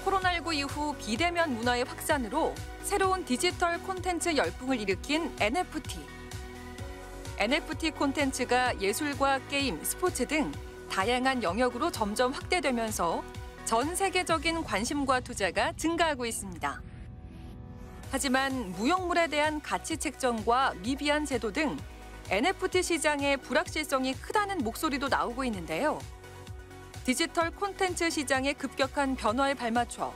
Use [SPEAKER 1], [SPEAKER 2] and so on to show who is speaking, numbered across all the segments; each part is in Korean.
[SPEAKER 1] 코로나19 이후 비대면 문화의 확산으로 새로운 디지털 콘텐츠 열풍을 일으킨 NFT. NFT 콘텐츠가 예술과 게임, 스포츠 등 다양한 영역으로 점점 확대되면서 전 세계적인 관심과 투자가 증가하고 있습니다. 하지만 무형물에 대한 가치 책정과 미비한 제도 등 NFT 시장의 불확실성이 크다는 목소리도 나오고 있는데요. 디지털 콘텐츠 시장의 급격한 변화에 발맞춰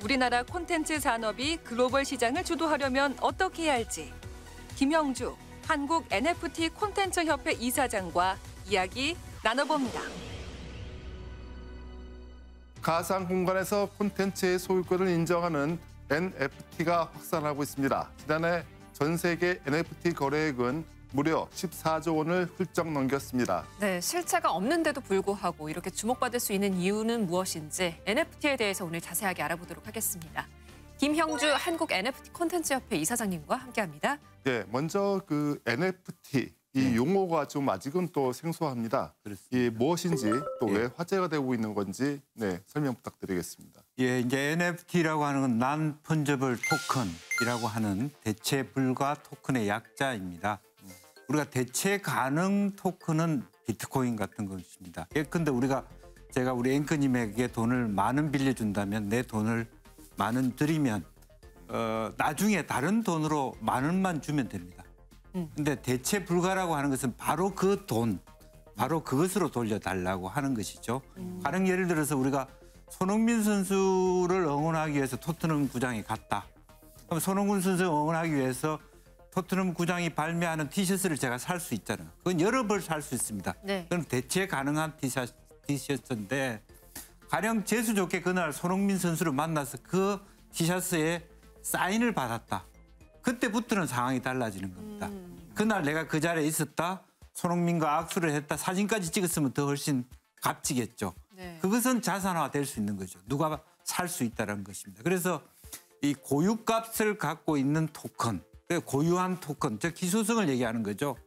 [SPEAKER 1] 우리나라 콘텐츠 산업이 글로벌 시장을 주도하려면 어떻게 해야 할지 김형주 한국 NFT 콘텐츠 협회 이사장과 이야기 나눠봅니다.
[SPEAKER 2] 가상 공간에서 콘텐츠의 소유권을 인정하는 NFT가 확산하고 있습니다. 지난해 전 세계 NFT 거래액은 무려 14조 원을 훌쩍 넘겼습니다.
[SPEAKER 3] 네, 실체가 없는데도 불구하고 이렇게 주목받을 수 있는 이유는 무엇인지 NFT에 대해서 오늘 자세하게 알아보도록 하겠습니다. 김형주 한국 NFT 콘텐츠협회 이사장님과 함께합니다.
[SPEAKER 2] 네, 먼저 그 NFT 이 용어가 좀 아직은 또 생소합니다. 이 무엇인지 또 왜 화제가 되고 있는 건지 설명 부탁드리겠습니다.
[SPEAKER 4] 예, 이제 NFT라고 하는 건 Non-Fungible Token이라고 하는 대체 불가 토큰의 약자입니다. 우리가 대체 가능 토큰은 비트코인 같은 것입니다. 예컨대 제가 우리 앵커님에게 돈을 만원 빌려준다면 내 돈을 만원 드리면 나중에 다른 돈으로 만원만 주면 됩니다. 근데 대체 불가라고 하는 것은 바로 그 돈, 바로 그것으로 돌려달라고 하는 것이죠. 가령 예를 들어서 우리가 손흥민 선수를 응원하기 위해서 토트넘 구장에 갔다. 그럼 손흥민 선수를 응원하기 위해서 토트넘 구장이 발매하는 티셔츠를 제가 살 수 있잖아요. 그건 여러 벌 살 수 있습니다.
[SPEAKER 3] 네.
[SPEAKER 4] 그럼 대체 가능한 티셔츠인데 가령 재수 좋게 그날 손흥민 선수를 만나서 그 티셔츠에 사인을 받았다. 그때부터는 상황이 달라지는 겁니다. 그날 내가 그 자리에 있었다. 손흥민과 악수를 했다. 사진까지 찍었으면 더 훨씬 값지겠죠.
[SPEAKER 3] 네.
[SPEAKER 4] 그것은 자산화 될 수 있는 거죠. 누가 살 수 있다는 것입니다. 그래서 이 고유값을 갖고 있는 토큰, 고유한 토큰, 즉 희소성을 얘기하는 거죠.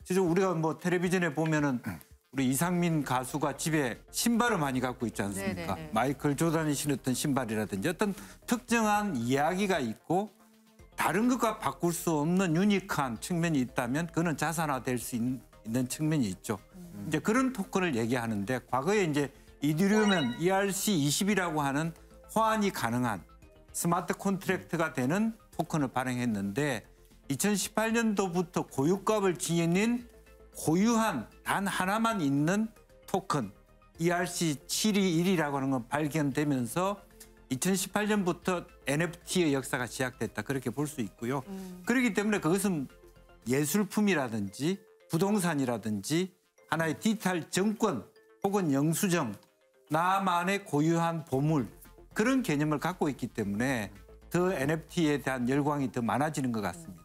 [SPEAKER 4] 그래서 우리가 뭐 텔레비전에 보면은 우리 이상민 가수가 집에 신발을 많이 갖고 있지 않습니까?
[SPEAKER 3] 네네네.
[SPEAKER 4] 마이클 조던이 신었던 신발이라든지 어떤 특정한 이야기가 있고 다른 것과 바꿀 수 없는 유니크한 측면이 있다면 그는 자산화될 수 있는 측면이 있죠. 이제 그런 토큰을 얘기하는데 과거에 이제 이더리움은 ERC20이라고 하는 호환이 가능한 스마트 콘트랙트가 되는 토큰을 발행했는데 2018년도부터 고유값을 지닌 고유한 단 하나만 있는 토큰 ERC721이라고 하는 건 발견되면서 2018년부터 NFT의 역사가 시작됐다. 그렇게 볼 수 있고요. 그렇기 때문에 그것은 예술품이라든지 부동산이라든지 하나의 디지털 정권 혹은 영수증, 나만의 고유한 보물 그런 개념을 갖고 있기 때문에 더 NFT에 대한 열광이 더 많아지는 것 같습니다.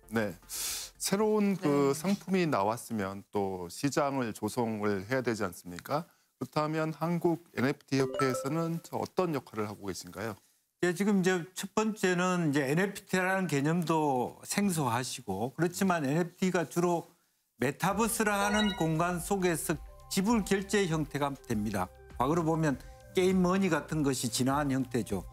[SPEAKER 2] 네, 새로운 그 상품이 나왔으면 또 시장을 조성을 해야 되지 않습니까? 그렇다면 한국 NFT 협회에서는 어떤 역할을 하고 계신가요?
[SPEAKER 4] 예, 지금 이제 첫 번째는 이제 NFT라는 개념도 생소하시고 그렇지만 NFT가 주로 메타버스라는 공간 속에서 지불 결제 형태가 됩니다. 과거로 보면 게임 머니 같은 것이 진화한 형태죠.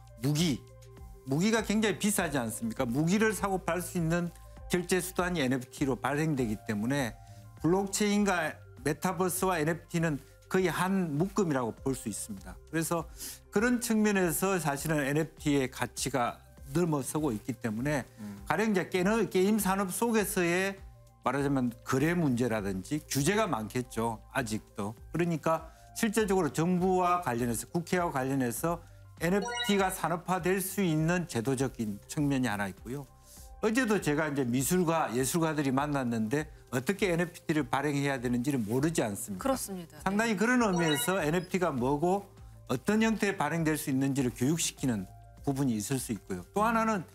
[SPEAKER 4] 무기가 굉장히 비싸지 않습니까? 무기를 사고 팔 수 있는 결제 수단이 NFT로 발행되기 때문에 블록체인과 메타버스와 NFT는 거의 한 묶음이라고 볼 수 있습니다. 그래서 그런 측면에서 사실은 NFT의 가치가 넘어서고 있기 때문에 가령 이제 게임 산업 속에서의 말하자면 거래 문제라든지 규제가 많겠죠. 아직도. 그러니까 실제적으로 정부와 관련해서 국회와 관련해서 NFT가 산업화될 수 있는 제도적인 측면이 하나 있고요. 어제도 제가 이제 미술가, 예술가들이 만났는데 어떻게 NFT를 발행해야 되는지를 모르지 않습니까?
[SPEAKER 3] 그렇습니다.
[SPEAKER 4] 상당히 그런 의미에서 NFT가 뭐고 어떤 형태에 발행될 수 있는지를 교육시키는 부분이 있을 수 있고요. 또 하나는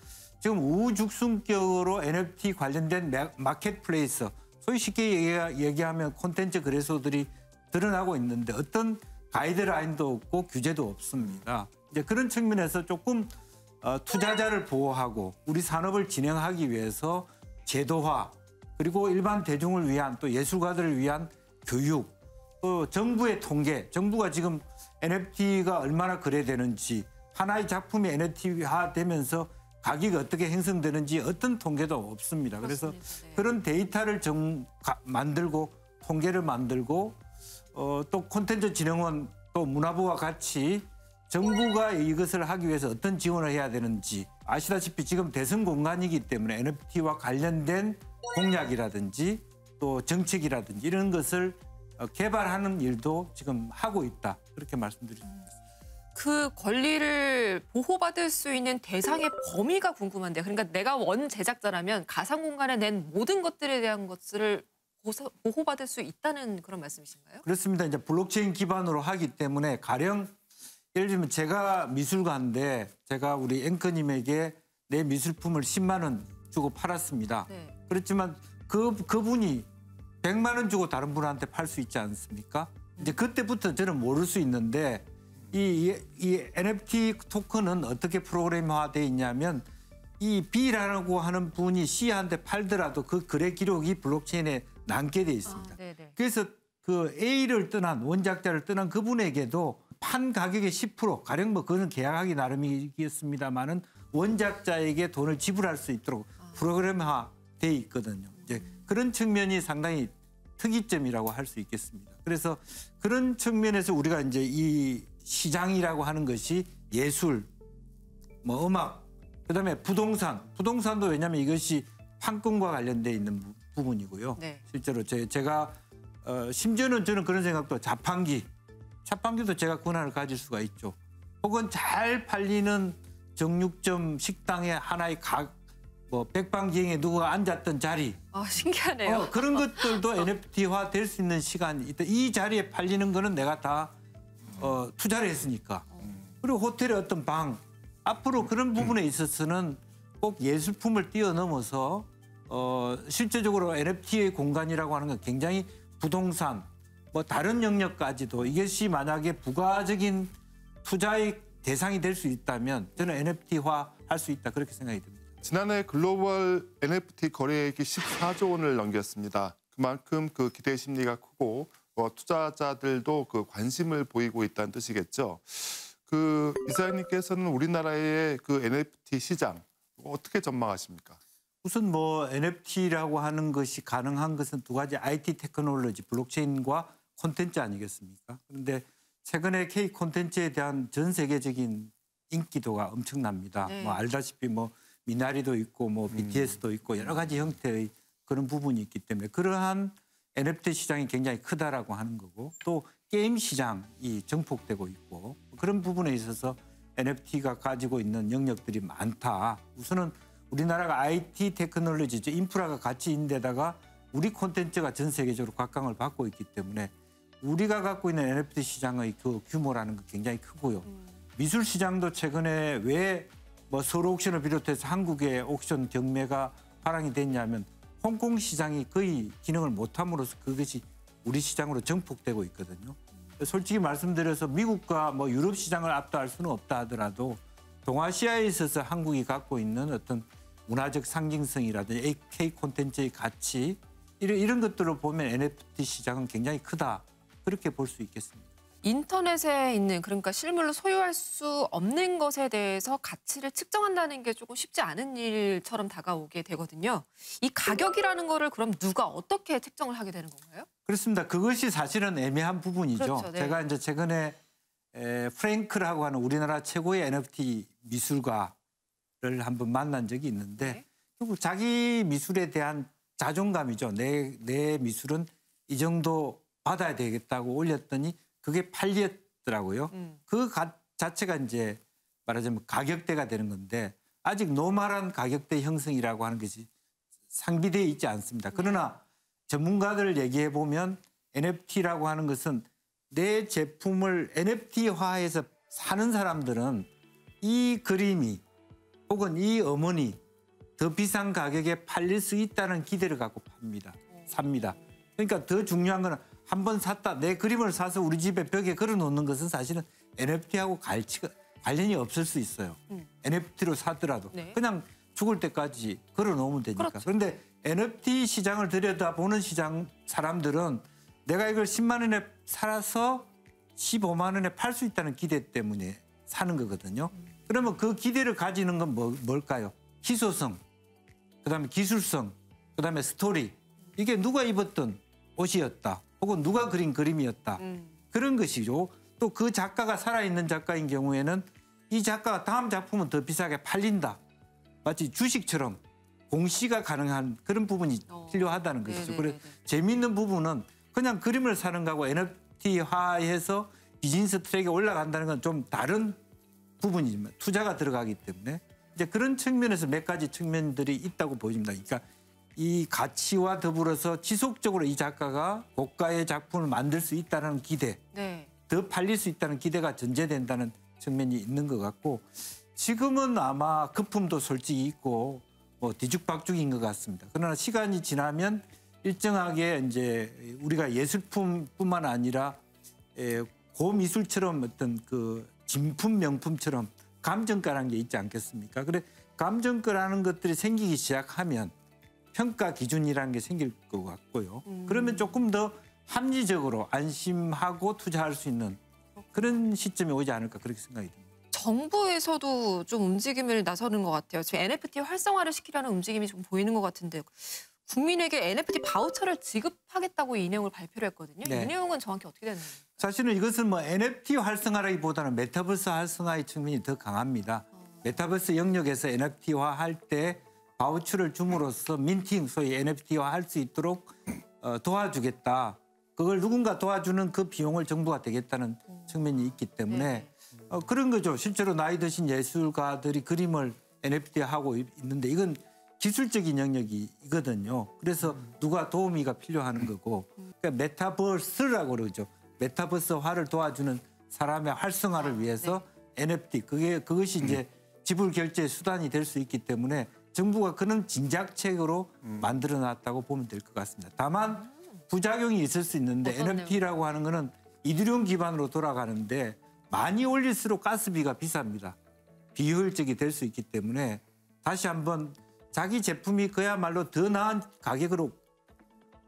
[SPEAKER 4] 지금 우후죽순격으로 NFT 관련된 마켓플레이스, 소위 쉽게 얘기하면 콘텐츠 거래소들이 드러나고 있는데 어떤 가이드라인도 없고 규제도 없습니다. 이제 그런 측면에서 조금 투자자를 보호하고 우리 산업을 진행하기 위해서 제도화 그리고 일반 대중을 위한 또 예술가들을 위한 교육 또 정부의 통계, 정부가 지금 NFT가 얼마나 거래되는지 하나의 작품이 NFT화 되면서 가격이 어떻게 형성되는지 어떤 통계도 없습니다. 그래서
[SPEAKER 3] 네.
[SPEAKER 4] 그런 데이터를 만들고 통계를 만들고 또 콘텐츠진흥원 또 문화부와 같이 정부가 이것을 하기 위해서 어떤 지원을 해야 되는지 아시다시피 지금 대선 공간이기 때문에 NFT와 관련된 공약이라든지 또 정책이라든지 이런 것을 개발하는 일도 지금 하고 있다. 그렇게 말씀드립니다.
[SPEAKER 3] 그 권리를 보호받을 수 있는 대상의 범위가 궁금한데요. 그러니까 내가 원 제작자라면 가상 공간에 낸 모든 것들에 대한 것을 보호받을 수 있다는 그런 말씀이신가요?
[SPEAKER 4] 그렇습니다. 이제 블록체인 기반으로 하기 때문에 가령 예를 들면 제가 미술가인데 제가 우리 앵커님에게 내 미술품을 10만 원 주고 팔았습니다.
[SPEAKER 3] 네.
[SPEAKER 4] 그렇지만 그분이 100만 원 주고 다른 분한테 팔 수 있지 않습니까? 이제 그때부터 저는 모를 수 있는데 이 NFT 토큰은 어떻게 프로그램화되어 있냐면 이 B라고 하는 분이 C한테 팔더라도 그 거래 기록이 블록체인에 남게 돼 있습니다. 그래서 그 A를 떠난 원작자를 떠난 그분에게도 판 가격의 10% 가령 뭐 그건 계약하기 나름이겠습니다만은 원작자에게 돈을 지불할 수 있도록 프로그램화돼 있거든요. 이제 그런 측면이 상당히 특이점이라고 할 수 있겠습니다. 그래서 그런 측면에서 우리가 이제 이 시장이라고 하는 것이 예술, 뭐 음악, 그다음에 부동산도 왜냐하면 이것이 판권과 관련돼 있는 부분이고요.
[SPEAKER 3] 네.
[SPEAKER 4] 실제로 제가 심지어는 저는 그런 생각도 자판기도 제가 권한을 가질 수가 있죠. 혹은 잘 팔리는 정육점 식당의 하나의 백방기행에 누가 앉았던 자리.
[SPEAKER 3] 신기하네요.
[SPEAKER 4] 그런 것들도 NFT화 될 수 있는 시간이 있다. 이 자리에 팔리는 거는 내가 다 투자를 했으니까. 그리고 호텔의 어떤 방. 앞으로 그런 부분에 있어서는 꼭 예술품을 뛰어넘어서 실제적으로 NFT의 공간이라고 하는 건 굉장히 부동산, 뭐 다른 영역까지도 이것이 만약에 부가적인 투자의 대상이 될 수 있다면 저는 NFT화 할 수 있다 그렇게 생각이 듭니다.
[SPEAKER 2] 지난해 글로벌 NFT 거래액이 14조 원을 넘겼습니다. 그만큼 그 기대 심리가 크고 투자자들도 그 관심을 보이고 있다는 뜻이겠죠. 그 이사장님께서는 우리나라의 그 NFT 시장 어떻게 전망하십니까?
[SPEAKER 4] 우선 뭐 NFT라고 하는 것이 가능한 것은 두 가지 IT 테크놀로지, 블록체인과 콘텐츠 아니겠습니까? 그런데 최근에 K 콘텐츠에 대한 전 세계적인 인기도가 엄청납니다.
[SPEAKER 3] 네.
[SPEAKER 4] 뭐 알다시피 뭐 미나리도 있고 뭐 BTS도 있고 여러 가지 형태의 그런 부분이 있기 때문에 그러한 NFT 시장이 굉장히 크다라고 하는 거고 또 게임 시장이 증폭되고 있고 그런 부분에 있어서 NFT가 가지고 있는 영역들이 많다. 우선은 우리나라가 IT 테크놀로지, 인프라가 같이 있는 데다가 우리 콘텐츠가 전 세계적으로 각광을 받고 있기 때문에 우리가 갖고 있는 NFT 시장의 그 규모라는 건 굉장히 크고요. 미술 시장도 최근에 왜 뭐 서울 옥션을 비롯해서 한국의 옥션 경매가 활용이 됐냐면 홍콩 시장이 거의 기능을 못함으로써 그것이 우리 시장으로 정폭되고 있거든요. 솔직히 말씀드려서 미국과 뭐 유럽 시장을 압도할 수는 없다 하더라도 동아시아에 있어서 한국이 갖고 있는 어떤 문화적 상징성이라든지 K 콘텐츠의 가치 이런 것들을 보면 NFT 시장은 굉장히 크다. 그렇게 볼 수 있겠습니다.
[SPEAKER 3] 인터넷에 있는 그러니까 실물로 소유할 수 없는 것에 대해서 가치를 측정한다는 게 조금 쉽지 않은 일처럼 다가오게 되거든요. 이 가격이라는 거를 그럼 누가 어떻게 측정을 하게 되는 건가요?
[SPEAKER 4] 그렇습니다. 그것이 사실은 애매한 부분이죠.
[SPEAKER 3] 그렇죠, 네.
[SPEAKER 4] 제가 이제 최근에 프랭크라고 하는 우리나라 최고의 NFT 미술가를 한번 만난 적이 있는데
[SPEAKER 3] 네.
[SPEAKER 4] 결국 자기 미술에 대한 자존감이죠. 내 미술은 이 정도 받아야 되겠다고 올렸더니 그게 팔렸더라고요. 그 자체가 이제 말하자면 가격대가 되는 건데 아직 노멀한 가격대 형성이라고 하는 것이 상비되어 있지 않습니다. 그러나 전문가들 얘기해 보면 NFT라고 하는 것은 내 제품을 NFT화해서 사는 사람들은 이 그림이 혹은 이 어머니 더 비싼 가격에 팔릴 수 있다는 기대를 갖고 삽니다. 그러니까 더 중요한 거는 한 번 샀다. 내 그림을 사서 우리 집에 벽에 걸어놓는 것은 사실은 NFT하고 관련이 없을 수 있어요. NFT로 사더라도.
[SPEAKER 3] 네.
[SPEAKER 4] 그냥 죽을 때까지 걸어놓으면 되니까.
[SPEAKER 3] 그렇죠.
[SPEAKER 4] 그런데 NFT 시장을 들여다보는 사람들은 내가 이걸 10만 원에 사서 15만 원에 팔 수 있다는 기대 때문에 사는 거거든요. 그러면 그 기대를 가지는 건 뭘까요? 희소성, 그다음에 기술성, 그다음에 스토리. 이게 누가 입었던 옷이었다. 혹은 누가 그린 그림이었다. 그런 것이죠. 또 그 작가가 살아있는 작가인 경우에는 이 작가가 다음 작품은 더 비싸게 팔린다. 마치 주식처럼 공시가 가능한 그런 부분이 필요하다는 것이죠. 그래서 재미있는 부분은 그냥 그림을 사는 거하고 NFT화해서 비즈니스 트랙에 올라간다는 건 좀 다른 부분이지만 투자가 들어가기 때문에 이제 그런 측면에서 몇 가지 측면들이 있다고 보입니다. 그러니까 이 가치와 더불어서 지속적으로 이 작가가 고가의 작품을 만들 수 있다는 기대,
[SPEAKER 3] 네.
[SPEAKER 4] 더 팔릴 수 있다는 기대가 전제된다는 측면이 있는 것 같고 지금은 아마 거품도 솔직히 있고 뭐 뒤죽박죽인 것 같습니다. 그러나 시간이 지나면 일정하게 이제 우리가 예술품뿐만 아니라 고미술처럼 어떤 그 진품 명품처럼 감정가라는 게 있지 않겠습니까? 그래 감정가라는 것들이 생기기 시작하면 평가 기준이라는 게 생길 것 같고요. 그러면 조금 더 합리적으로 안심하고 투자할 수 있는 그런 시점이 오지 않을까 그렇게 생각이 듭니다.
[SPEAKER 3] 정부에서도 좀 움직임을 나서는 것 같아요. 지금 NFT 활성화를 시키려는 움직임이 좀 보이는 것 같은데 국민에게 NFT 바우처를 지급하겠다고 이 내용을 발표를 했거든요.
[SPEAKER 4] 네.
[SPEAKER 3] 이 내용은 정확히 어떻게 되는 거예요?
[SPEAKER 4] 사실은 이것은 뭐 NFT 활성화라기보다는 메타버스 활성화의 측면이 더 강합니다. 메타버스 영역에서 NFT화할 때 바우처를 줌으로써 민팅, 소위 NFT화 할 수 있도록 도와주겠다. 그걸 누군가 도와주는 그 비용을 정부가 되겠다는 측면이 있기 때문에 그런 거죠. 실제로 나이 드신 예술가들이 그림을 NFT하고 있는데 이건 기술적인 영역이거든요. 그래서 누가 도우미가 필요한 거고 그러니까 메타버스라고 그러죠. 메타버스화를 도와주는 사람의 활성화를 위해서 NFT 그것이 이제 지불 결제 수단이 될 수 있기 때문에 정부가 그런 진작책으로 만들어놨다고 보면 될 것 같습니다. 다만 부작용이 있을 수 있는데 NFT라고 하는 거는 이더리움 기반으로 돌아가는데 많이 올릴수록 가스비가 비쌉니다. 비효율적이 될 수 있기 때문에 다시 한번 자기 제품이 그야말로 더 나은 가격으로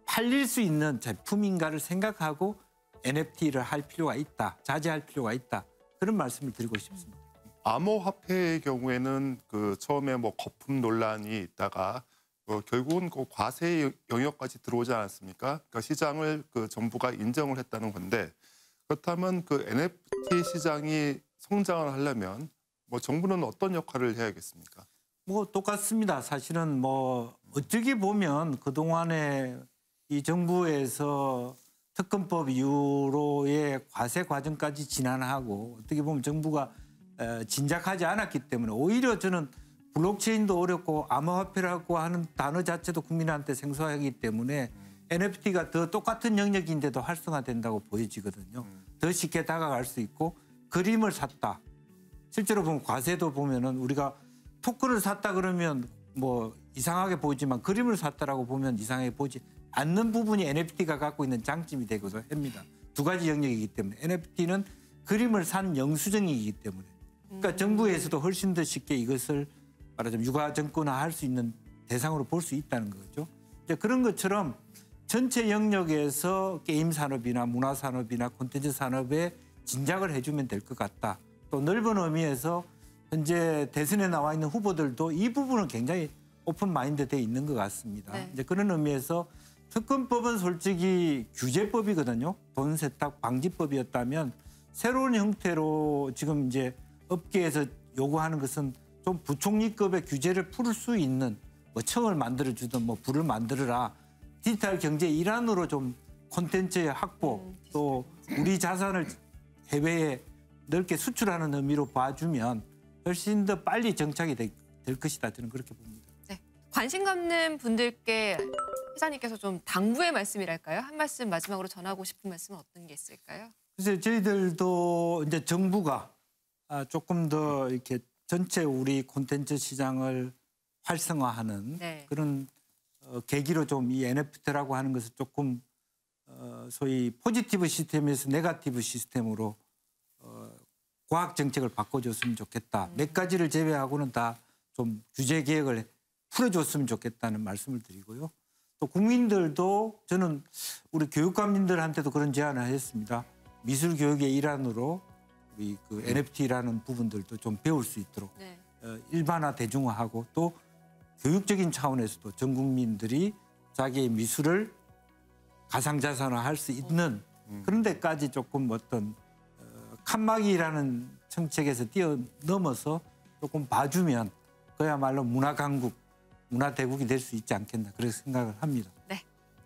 [SPEAKER 4] 팔릴 수 있는 제품인가를 생각하고 NFT를 할 필요가 있다. 자제할 필요가 있다. 그런 말씀을 드리고 싶습니다.
[SPEAKER 2] 암호화폐의 경우에는 그 처음에 뭐 거품 논란이 있다가 결국은 그 과세 영역까지 들어오지 않았습니까? 그러니까 시장을 그 정부가 인정을 했다는 건데 그렇다면 그 NFT 시장이 성장을 하려면 뭐 정부는 어떤 역할을 해야겠습니까?
[SPEAKER 4] 뭐 똑같습니다. 사실은 뭐 어떻게 보면 그동안에 이 정부에서 특검법 이후로의 과세 과정까지 진행하고 어떻게 보면 정부가 진작하지 않았기 때문에 오히려 저는 블록체인도 어렵고 암호화폐라고 하는 단어 자체도 국민한테 생소하기 때문에 NFT가 더 똑같은 영역인데도 활성화된다고 보여지거든요. 더 쉽게 다가갈 수 있고 그림을 샀다. 실제로 보면 과세도 보면은 우리가 토큰을 샀다 그러면 뭐 이상하게 보이지만 그림을 샀다라고 보면 이상하게 보지 않는 부분이 NFT가 갖고 있는 장점이 되기도 합니다. 두 가지 영역이기 때문에 NFT는 그림을 산 영수증이기 때문에 그러니까 정부에서도 훨씬 더 쉽게 이것을 말하자면 유가 정권화할 수 있는 대상으로 볼 수 있다는 거죠. 이제 그런 것처럼 전체 영역에서 게임 산업이나 문화 산업이나 콘텐츠 산업에 진작을 해주면 될 것 같다. 또 넓은 의미에서 현재 대선에 나와 있는 후보들도 이 부분은 굉장히 오픈 마인드 돼 있는 것 같습니다.
[SPEAKER 3] 네.
[SPEAKER 4] 이제 그런 의미에서 특검법은 솔직히 규제법이거든요. 돈 세탁 방지법이었다면 새로운 형태로 지금 이제 업계에서 요구하는 것은 좀 부총리급의 규제를 풀 수 있는 뭐 청을 만들어주든 뭐 부를 만들어라. 디지털 경제의 일환으로 좀 콘텐츠의 확보 또 우리 자산을 해외에 넓게 수출하는 의미로 봐주면 훨씬 더 빨리 정착이 될 것이다. 저는 그렇게 봅니다.
[SPEAKER 3] 네. 관심 갖는 분들께 회장님께서 좀 당부의 말씀이랄까요? 한 말씀 마지막으로 전하고 싶은 말씀은 어떤 게 있을까요?
[SPEAKER 4] 그래서 저희들도 이제 정부가 조금 더 이렇게 전체 우리 콘텐츠 시장을 활성화하는
[SPEAKER 3] 네.
[SPEAKER 4] 그런 계기로 좀 이 NFT라고 하는 것을 조금 소위 포지티브 시스템에서 네거티브 시스템으로 과학 정책을 바꿔줬으면 좋겠다. 몇 가지를 제외하고는 다 좀 규제 개혁을 풀어줬으면 좋겠다는 말씀을 드리고요. 또 국민들도 저는 우리 교육감님들한테도 그런 제안을 했습니다. 미술 교육의 일환으로 우리 그 NFT라는 부분들도 좀 배울 수 있도록
[SPEAKER 3] 네.
[SPEAKER 4] 일반화 대중화하고 또 교육적인 차원에서도 전 국민들이 자기의 미술을 가상자산화할 수 있는 그런 데까지 조금 어떤 칸막이라는 정책에서 뛰어넘어서 조금 봐주면 그야말로 문화강국, 문화대국이 될 수 있지 않겠나 그렇게 생각을 합니다.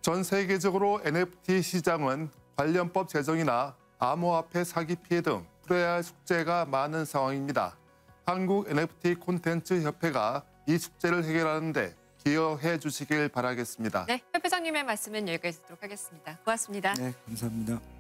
[SPEAKER 2] 전 세계적으로 NFT 시장은 관련법 제정이나 암호화폐 사기 피해 등 풀어야 할 숙제가 많은 상황입니다. 한국 NFT 콘텐츠 협회가 이 숙제를 해결하는 데 기여해 주시길 바라겠습니다.
[SPEAKER 3] 네, 협회장님의 말씀은 여기까지 듣도록 하겠습니다. 고맙습니다.
[SPEAKER 4] 네, 감사합니다.